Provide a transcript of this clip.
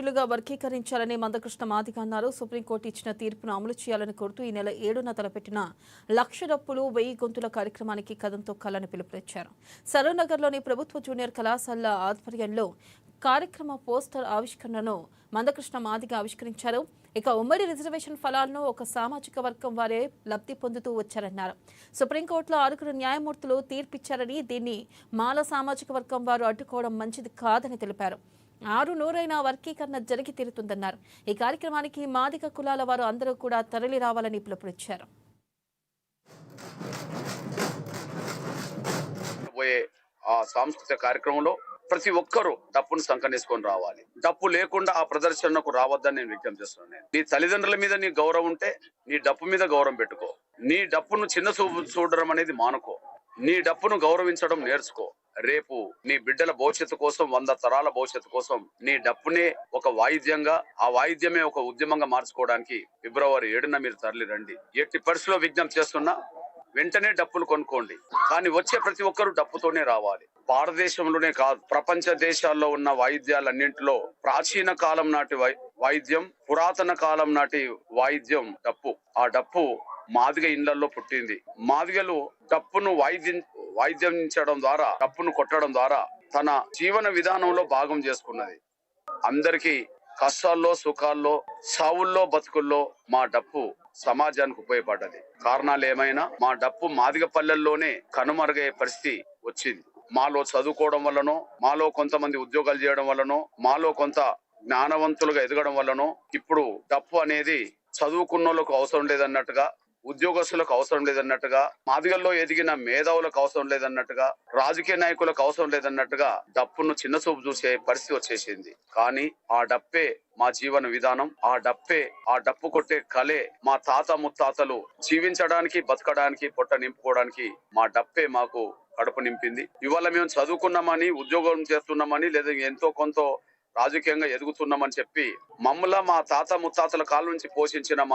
లుగా వర్గీకరించాలని మందకృష్ణ మాదిగ అన్నారు. సుప్రీంకోర్టు ఇచ్చిన తీర్పును అమలు చేయాలని కోరుతూ ఈ నెల 7న తలపెట్టిన లక్ష డప్పులు 1000 గొంతుల కార్యక్రమానికి కదం తొక్కాలని పిలుపునిచ్చారు. సరూర్నగర్లోని ప్రభుత్వ జూనియర్ కళాశాల ఆధ్వర్యంలో కార్యక్రమ పోస్టర్ ఆవిష్కరణను మందకృష్ణ మాదిగ ఆవిష్కరించారు. ఇక ఉమ్మడి రిజర్వేషన్ ఫలాలను ఒక సామాజిక వర్గం వారే లబ్ధి పొందుతూ వచ్చారన్నారు. సుప్రీంకోర్టులో 6 న్యాయమూర్తులు తీర్పిచ్చారని దీన్ని మాల సామాజిక వర్గం వారు అడ్డుకోవడం మంచిది కాదని తెలిపారు. 6 వర్గీకరణ జరిగి తీరుతుందన్నారు. ఈ కార్యక్రమానికి మాదిగ కులాల వారు అందరూ కూడా తరలి రావాలని పిలుపునిచ్చారు. సాంస్కృతిక కార్యక్రమంలో ప్రతి ఒక్కరూ డప్పును సంకనేసుకొని రావాలి. డప్పు లేకుండా ఆ ప్రదర్శనకు రావద్దని నేను విజ్ఞప్తి చేస్తున్నాను. నీ తల్లిదండ్రుల మీద నీ గౌరవం ఉంటే నీ డప్పు మీద గౌరవం పెట్టుకో. నీ డప్పును చిన్న చూడడం అనేది మానుకో. నీ డప్పును గౌరవించడం నేర్చుకో. రేపు నీ బిడ్డల భవిష్యత్తు కోసం 100 తరాల భవిష్యత్తు కోసం నీ డప్పునే ఒక వాయిద్యంగా, ఆ వాయిద్యమే ఒక ఉద్యమంగా మార్చుకోవడానికి ఫిబ్రవరి 7న మీరు తరలి రండి. ఎట్టి పరిస్థితిలో విజ్ఞప్తి చేస్తున్నా, వెంటనే డప్పులు కొనుక్కోండి. కానీ వచ్చే ప్రతి ఒక్కరూ డప్పుతోనే రావాలి. భారతదేశంలోనే కాదు, ప్రపంచ దేశాల్లో ఉన్న వాయిద్యాలన్నింటిలో ప్రాచీన కాలం నాటి వాయిద్యం, పురాతన కాలం నాటి వాయిద్యం డప్పు. ఆ డప్పు మాదిగ ఇళ్లలో పుట్టింది. మాదిగలు డప్పును వాయిద్యించడం ద్వారా, డప్పును కొట్టడం ద్వారా తన జీవన విధానంలో భాగం చేసుకున్నది. అందరికీ కష్టాల్లో, సుఖాల్లో, సావుల్లో, బతుకుల్లో మా డప్పు సమాజానికి ఉపయోగపడ్డది. కారణాలు ఏమైనా మా డప్పు మాదిగ పల్లెల్లోనే కనుమరుగయ్యే పరిస్థితి వచ్చింది. మాలో చదువుకోవడం వల్లనో, మాలో కొంతమంది ఉద్యోగాలు చేయడం వల్లనో, మాలో కొంత జ్ఞానవంతులుగా ఎదగడం వల్లనో ఇప్పుడు డప్పు అనేది చదువుకున్నోళ్ళకు అవసరం లేదన్నట్టుగా, ఉద్యోగస్తులకు అవసరం లేదన్నట్టుగా, మాదిగల్లో ఎదిగిన మేధావులకు అవసరం లేదన్నట్టుగా, రాజకీయ నాయకులకు అవసరం లేదన్నట్టుగా డప్పును చిన్న చూపు చూసే పరిస్థితి వచ్చేసింది. కానీ ఆ డప్పే మా జీవన విధానం. ఆ డప్పు కొట్టే కళే మా తాత ముత్తాతలు జీవించడానికి, బతకడానికి, పొట్ట నింపుకోవడానికి మా డప్పే మాకు కడుపు నింపింది. ఇవాళ మేము చదువుకున్నామని, ఉద్యోగం చేస్తున్నామని, లేదా ఎంతో కొంత రాజకీయంగా ఎదుగుతున్నామని చెప్పి మమ్మల్ని మా తాత ముత్తాతల కాలం నుంచి పోషించిన